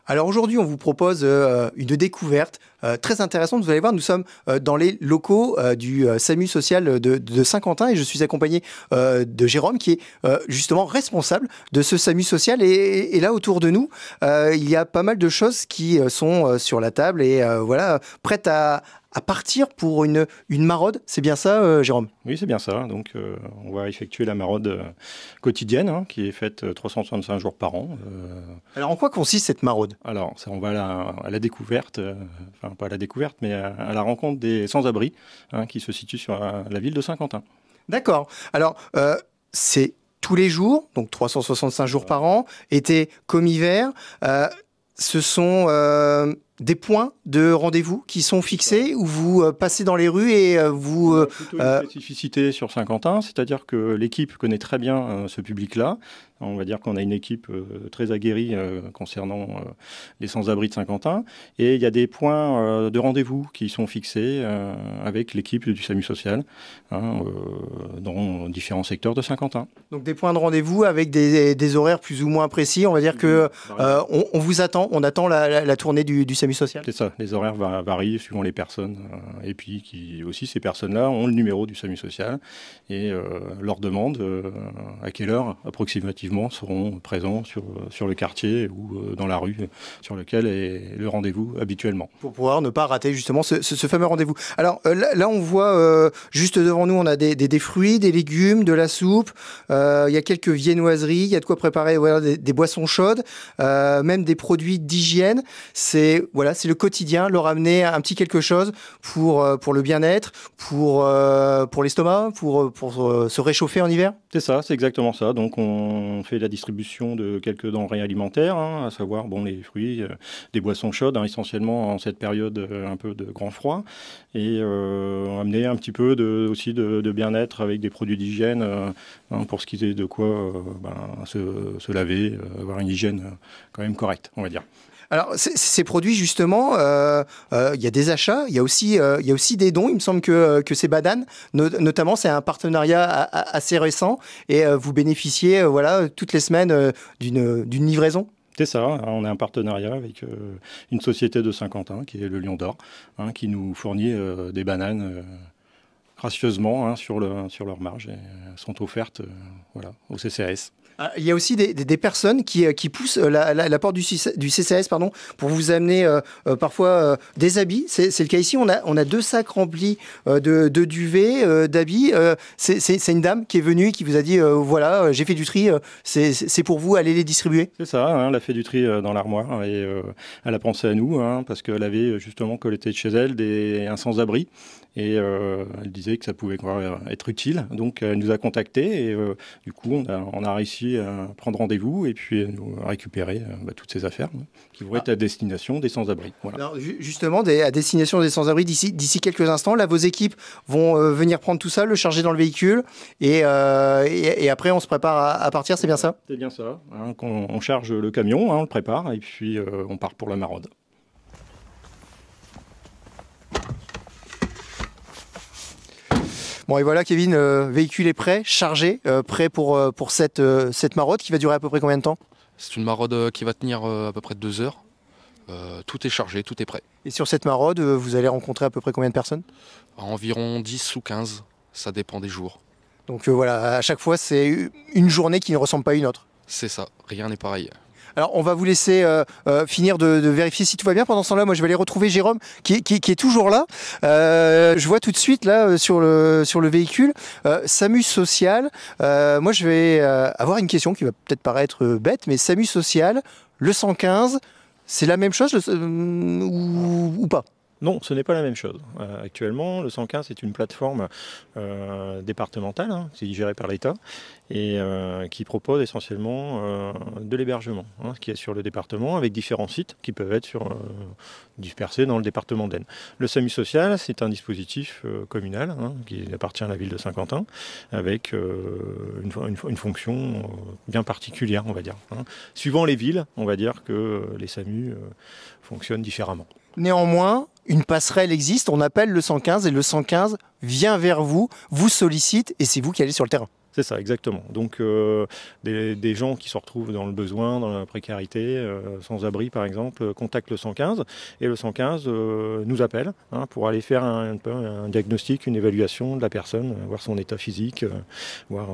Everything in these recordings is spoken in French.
Alors aujourd'hui, on vous propose une découverte très intéressante. Vous allez voir, nous sommes dans les locaux du SAMU social de Saint-Quentin et je suis accompagné de Jérôme qui est justement responsable de ce SAMU social. Et là, autour de nous, il y a pas mal de choses qui sont sur la table et voilà, prêtes à partir pour une maraude. C'est bien ça, Jérôme? Oui, c'est bien ça. Donc, on va effectuer la maraude quotidienne, qui est faite 365 jours par an. Alors, en quoi consiste cette maraude? Alors, on va à la découverte, enfin pas à la découverte, mais à la rencontre des sans-abri, qui se situent sur la ville de Saint-Quentin. D'accord. Alors, c'est tous les jours, donc 365 jours par an, été comme hiver. Ce sont des points de rendez-vous qui sont fixés où vous passez dans les rues et vous... Plutôt une spécificité sur Saint-Quentin, c'est-à-dire que l'équipe connaît très bien ce public-là. On va dire qu'on a une équipe très aguerrie concernant les sans-abri de Saint-Quentin. Et il y a des points de rendez-vous qui sont fixés avec l'équipe du SAMU social dans différents secteurs de Saint-Quentin. Donc des points de rendez-vous avec des horaires plus ou moins précis. On va dire que on vous attend, on attend la tournée du SAMU social. C'est ça, les horaires varient suivant les personnes. Et puis aussi, ces personnes-là ont le numéro du SAMU social et leur demande à quelle heure approximativement seront présents sur le quartier ou dans la rue sur lequel est le rendez-vous habituellement. Pour pouvoir ne pas rater justement ce fameux rendez-vous. Alors là on voit juste devant nous, on a des fruits, des légumes, de la soupe, il y a quelques viennoiseries, il y a de quoi préparer des boissons chaudes, même des produits d'hygiène. C'est le quotidien, leur amener un petit quelque chose pour le bien-être, pour l'estomac, pour se réchauffer en hiver. C'est ça, c'est exactement ça. Donc on fait la distribution de quelques denrées alimentaires, à savoir les fruits, des boissons chaudes, essentiellement en cette période un peu de grand froid, et amener un petit peu aussi de bien-être avec des produits d'hygiène pour ce qui est de quoi se laver, avoir une hygiène quand même correcte, on va dire. Alors, ces produits, justement, il y a des achats, il y a aussi des dons. Il me semble que ces bananes, notamment, c'est un partenariat assez récent et vous bénéficiez toutes les semaines d'une livraison. C'est ça, on a un partenariat avec une société de Saint-Quentin, qui est le Lion d'Or, qui nous fournit des bananes gracieusement sur leur marge et sont offertes au CCAS. Il y a aussi des personnes qui poussent la porte du CCAS pour vous amener parfois des habits. C'est le cas ici. On a 2 sacs remplis de duvet, d'habits. C'est une dame qui est venue et qui vous a dit voilà, j'ai fait du tri, c'est pour vous, allez les distribuer. C'est ça, elle a fait du tri dans l'armoire et elle a pensé à nous parce qu'elle avait justement collecté de chez elle un sans-abri. Et elle disait que ça pouvait être utile. Donc elle nous a contactés et du coup on a réussi à prendre rendez-vous et puis à récupérer toutes ces affaires qui vont être à destination des sans-abri. Voilà. Alors, justement, à destination des sans-abri, d'ici quelques instants, là vos équipes vont venir prendre tout ça, le charger dans le véhicule et après on se prépare à partir, c'est bien ça? C'est bien ça. On charge le camion, on le prépare et puis on part pour la maraude. Bon et voilà Kevin, véhicule est prêt, chargé, prêt pour cette maraude qui va durer à peu près combien de temps? C'est une maraude qui va tenir à peu près 2 heures. Tout est chargé, tout est prêt. Et sur cette maraude, vous allez rencontrer à peu près combien de personnes? Environ 10 ou 15, ça dépend des jours. Donc voilà, à chaque fois c'est une journée qui ne ressemble pas à une autre. C'est ça, rien n'est pareil. Alors, on va vous laisser finir de vérifier si tout va bien. Pendant ce temps-là, moi, je vais aller retrouver Jérôme, qui est toujours là. Je vois tout de suite, là, sur le véhicule, SAMU social. Moi, je vais avoir une question qui va peut-être paraître bête, mais SAMU social, le 115, c'est la même chose ou pas? Non, ce n'est pas la même chose. Actuellement, le 115 est une plateforme départementale, qui est gérée par l'État et qui propose essentiellement de l'hébergement, qui est sur le département avec différents sites qui peuvent être dispersés dans le département d'Aisne. Le SAMU social, c'est un dispositif communal qui appartient à la ville de Saint-Quentin avec une fonction bien particulière, on va dire. Suivant les villes, on va dire que les SAMU fonctionnent différemment. Néanmoins, une passerelle existe, on appelle le 115 et le 115 vient vers vous, vous sollicite et c'est vous qui allez sur le terrain. C'est ça, exactement. Donc des gens qui se retrouvent dans le besoin, dans la précarité, sans abri par exemple, contactent le 115 et le 115 nous appelle pour aller faire un diagnostic, une évaluation de la personne, voir son état physique, voir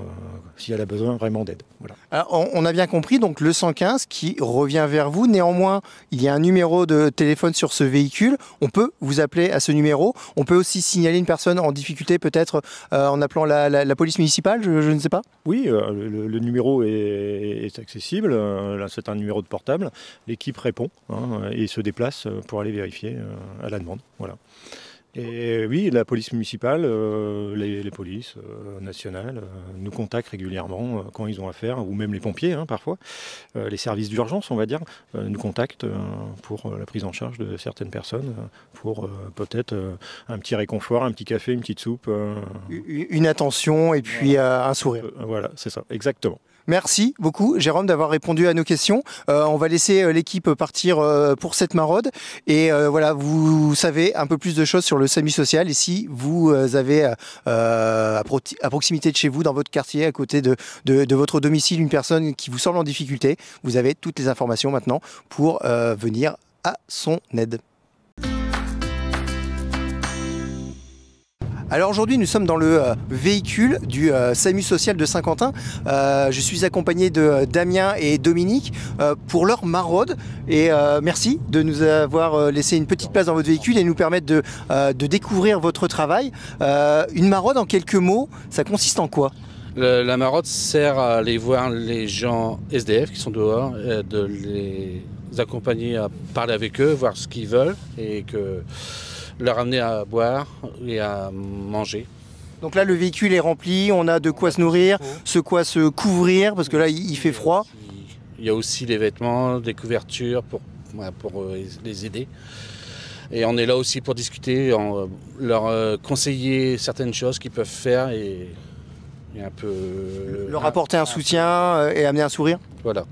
si elle a besoin vraiment d'aide. Voilà. Alors, on a bien compris, donc le 115 qui revient vers vous. Néanmoins, il y a un numéro de téléphone sur ce véhicule. On peut vous appeler à ce numéro. On peut aussi signaler une personne en difficulté peut-être en appelant la police municipale, je ne sais pas. Oui, le numéro est accessible. Là, c'est un numéro de portable. L'équipe répond et se déplace pour aller vérifier à la demande. Voilà. Et oui, la police municipale, les polices nationales nous contactent régulièrement quand ils ont affaire, ou même les pompiers parfois, les services d'urgence, on va dire, nous contactent pour la prise en charge de certaines personnes, pour peut-être un petit réconfort, un petit café, une petite soupe. Une attention et puis un sourire. Voilà, c'est ça, exactement. Merci beaucoup, Jérôme, d'avoir répondu à nos questions. On va laisser l'équipe partir pour cette maraude. Et voilà, vous savez un peu plus de choses sur le SAMU social. Et si vous avez à proximité de chez vous, dans votre quartier, à côté de votre domicile, une personne qui vous semble en difficulté, vous avez toutes les informations maintenant pour venir à son aide. Alors aujourd'hui, nous sommes dans le véhicule du SAMU social de Saint-Quentin. Je suis accompagné de Damien et Dominique pour leur maraude. Et merci de nous avoir laissé une petite place dans votre véhicule et nous permettre de découvrir votre travail. Une maraude, en quelques mots, ça consiste en quoi ? La maraude sert à aller voir les gens SDF qui sont dehors, de les accompagner à parler avec eux, voir ce qu'ils veulent et que leur amener à boire et à manger. Donc là, le véhicule est rempli, on a de quoi se nourrir, de quoi se couvrir, parce que là, il fait froid. Il y a aussi des vêtements, des couvertures pour les aider. Et on est là aussi pour discuter, leur conseiller certaines choses qu'ils peuvent faire et un peu... Leur apporter un soutien et amener un sourire. Voilà.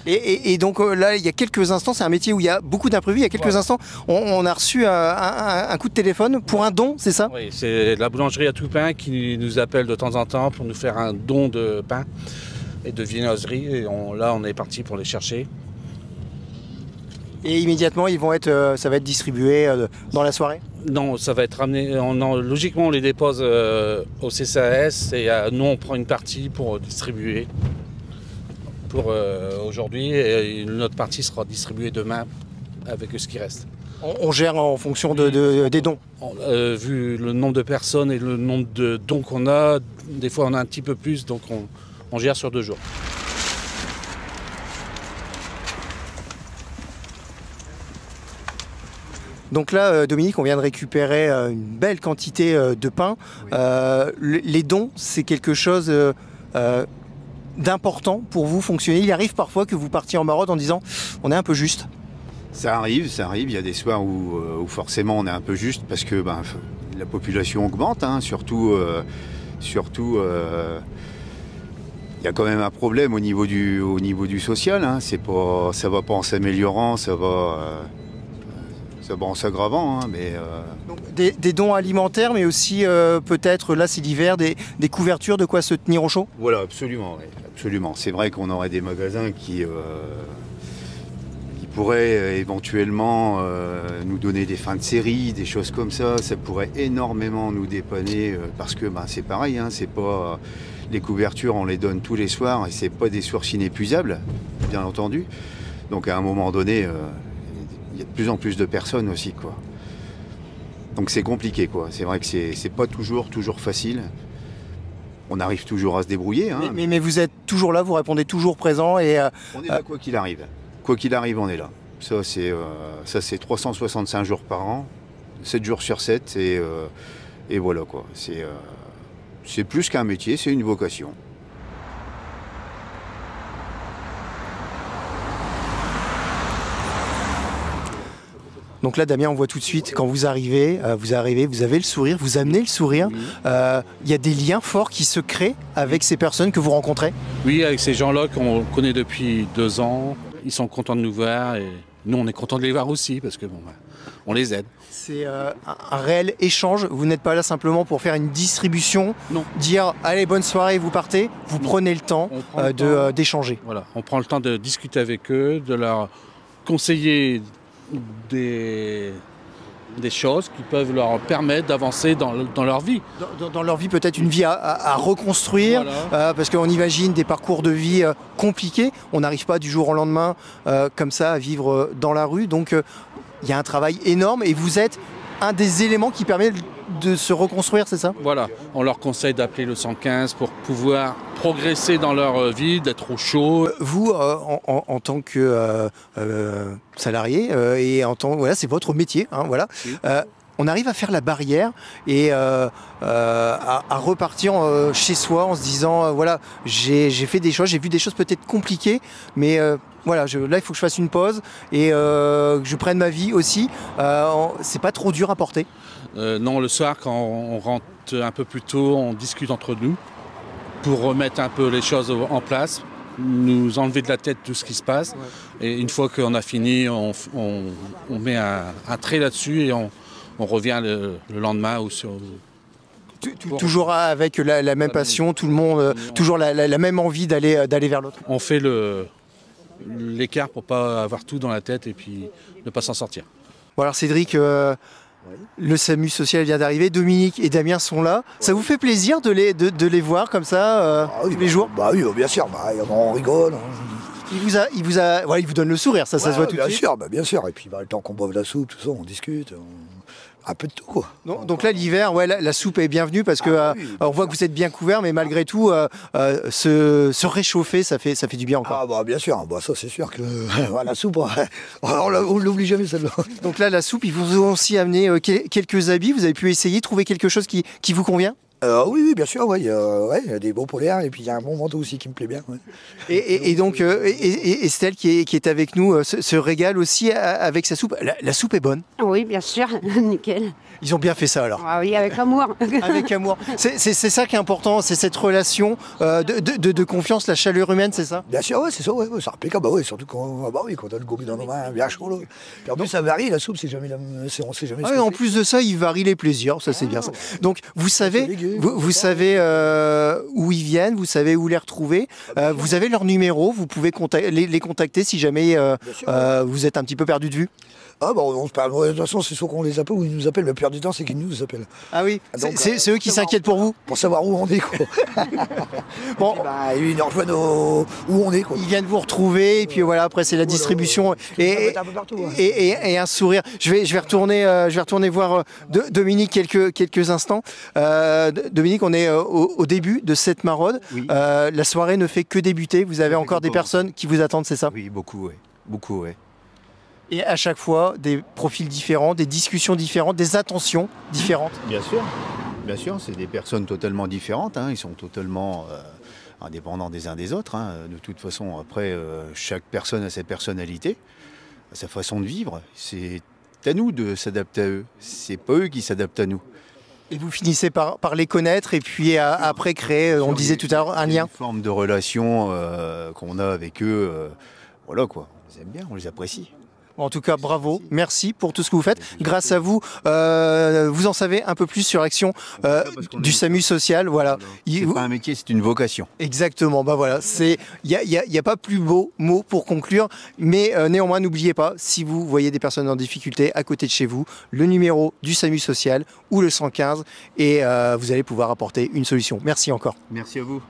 Et donc là, il y a quelques instants, c'est un métier où il y a beaucoup d'imprévus. Il y a quelques instants, on a reçu un coup de téléphone pour un don, c'est ça ? Oui, c'est la boulangerie à tout pain qui nous appelle de temps en temps pour nous faire un don de pain et de viennoiserie. Et là, on est parti pour les chercher. Et immédiatement, ça va être distribué dans la soirée ? Non, ça va être ramené. Logiquement, on les dépose au CCAS et nous, on prend une partie pour distribuer. Pour aujourd'hui, et une autre partie sera distribuée demain avec ce qui reste. On gère en fonction des dons. Vu le nombre de personnes et le nombre de dons qu'on a, des fois on a un petit peu plus, donc on gère sur 2 jours. Donc là, Dominique, on vient de récupérer une belle quantité de pain. Oui. Les dons, c'est quelque chose... d'important pour vous fonctionner. Il arrive parfois que vous partiez en maraude en disant on est un peu juste. Ça arrive. Il y a des soirs où forcément on est un peu juste parce que la population augmente, surtout il y a quand même un problème au niveau du social. Ça va pas en s'améliorant, ça va en s'aggravant. Donc, des dons alimentaires, mais aussi peut-être, là c'est l'hiver, des couvertures, de quoi se tenir au chaud ? Voilà, absolument. Oui. Absolument. C'est vrai qu'on aurait des magasins qui pourraient éventuellement nous donner des fins de série, des choses comme ça. Ça pourrait énormément nous dépanner parce que c'est pareil, c'est pas les couvertures, on les donne tous les soirs et c'est pas des sources inépuisables, bien entendu. Donc à un moment donné, il y a de plus en plus de personnes aussi, quoi. Donc c'est compliqué, quoi. C'est vrai que c'est pas toujours facile. On arrive toujours à se débrouiller. Mais vous êtes toujours là, vous répondez toujours présent. On est là quoi qu'il arrive. Quoi qu'il arrive, on est là. Ça, c'est 365 jours par an, 7 jours sur 7. Et voilà, quoi. C'est plus qu'un métier, c'est une vocation. Donc là, Damien, on voit tout de suite, quand vous arrivez, vous avez le sourire, vous amenez le sourire. Il y a des liens forts qui se créent avec ces personnes que vous rencontrez ? Oui, avec ces gens-là qu'on connaît depuis 2 ans. Ils sont contents de nous voir et Nous, on est content de les voir aussi parce que bon, on les aide. C'est un réel échange. Vous n'êtes pas là simplement pour faire une distribution, Non. dire allez bonne soirée, vous partez. Vous prenez le temps On prend le temps. d'échanger. Voilà, on prend le temps de discuter avec eux, de leur conseiller des choses qui peuvent leur permettre d'avancer dans leur vie. Dans leur vie, peut-être une vie à reconstruire, Voilà. parce qu'on imagine des parcours de vie compliqués. On n'arrive pas du jour au lendemain comme ça à vivre dans la rue. Donc il y a un travail énorme et vous êtes un des éléments qui permet de se reconstruire, c'est ça? Voilà, on leur conseille d'appeler le 115 pour pouvoir progresser dans leur vie, d'être au chaud. Vous, en tant que salarié, et en tant, voilà, c'est votre métier, hein, voilà. Oui. On arrive à faire la barrière et à repartir chez soi en se disant voilà, j'ai fait des choses, j'ai vu des choses peut-être compliquées, mais voilà, là il faut que je fasse une pause et que je prenne ma vie aussi. C'est pas trop dur à porter. Non, le soir, quand on rentre un peu plus tôt, on discute entre nous pour remettre un peu les choses en place, nous enlever de la tête tout ce qui se passe. Ouais. Et une fois qu'on a fini, on met un trait là-dessus et on revient le lendemain ou sur... Toujours avec la même passion, tout le monde, toujours la même envie d'aller vers l'autre. On fait l'écart pour pas avoir tout dans la tête et puis ne pas s'en sortir. Bon alors Cédric, le SAMU social vient d'arriver, Dominique et Damien sont là. Ça vous fait plaisir de les voir comme ça tous les jours? Bah oui, bien sûr, on rigole. Il vous donne le sourire, ça se voit tout de suite. Bien sûr. Et puis le temps qu'on boive la soupe, tout ça, on discute. Un peu de tout, quoi. Donc là, l'hiver, ouais, la soupe est bienvenue parce que on voit que vous êtes bien couverts, mais malgré tout, se réchauffer, ça fait du bien encore. Ah bah bien sûr, ça c'est sûr que la soupe, on l'oublie jamais celle-là. Donc là, la soupe, ils vous ont aussi amené quelques habits. Vous avez pu essayer, trouver quelque chose qui vous convient? Oui, bien sûr, il y a des beaux polaires et puis il y a un bon manteau aussi qui me plaît bien. Ouais. Et donc, Estelle qui est avec nous se régale aussi avec sa soupe. La soupe est bonne? Oui, bien sûr, nickel. Ils ont bien fait ça alors? Ah oui, avec amour. Avec amour. C'est ça qui est important, c'est cette relation de confiance, la chaleur humaine, c'est ça? Bien sûr, ouais, c'est ça, ouais, c'est impeccable, surtout quand on a le gobelet dans nos mains, bien chaud. Là. Puis en plus, ça varie, la soupe, c'est jamais on sait jamais. En plus de ça, il varie les plaisirs, ça c'est bien ça. Donc, vous savez où ils viennent, vous savez où les retrouver, vous avez leur numéro, vous pouvez les contacter si jamais vous êtes un petit peu perdu de vue. Ah on se parle, de toute façon c'est soit qu'on les appelle ou ils nous appellent, mais la plupart du temps c'est qu'ils nous appellent. Ah oui, c'est eux qui s'inquiètent pour vous? Pour savoir où on est, quoi. Bon, ils nous rejoignent où on est, quoi. Ils viennent vous retrouver et puis voilà, après c'est la distribution et un sourire. Je vais retourner voir Dominique quelques instants. Dominique, on est au début de cette maraude. Oui. La soirée ne fait que débuter, vous avez encore des personnes qui vous attendent, c'est ça? Oui, beaucoup, ouais. Et à chaque fois, des profils différents, des discussions différentes, des attentions différentes. Bien sûr, c'est des personnes totalement différentes, hein. Ils sont totalement indépendants des uns des autres, hein. De toute façon, après, chaque personne a sa personnalité, sa façon de vivre. C'est à nous de s'adapter à eux, c'est pas eux qui s'adaptent à nous. Et vous finissez par les connaître et puis après créer, on disait tout à l'heure, un lien. Une forme de relation qu'on a avec eux, voilà quoi, on les aime bien, on les apprécie. En tout cas, bravo, merci pour tout ce que vous faites. Grâce à vous, vous en savez un peu plus sur l'action du SAMU social. Voilà. C'est pas un métier, c'est une vocation. Exactement. Bah voilà. Il y a pas plus beau mot pour conclure. Mais néanmoins, n'oubliez pas, si vous voyez des personnes en difficulté à côté de chez vous, le numéro du SAMU social ou le 115, et vous allez pouvoir apporter une solution. Merci encore. Merci à vous.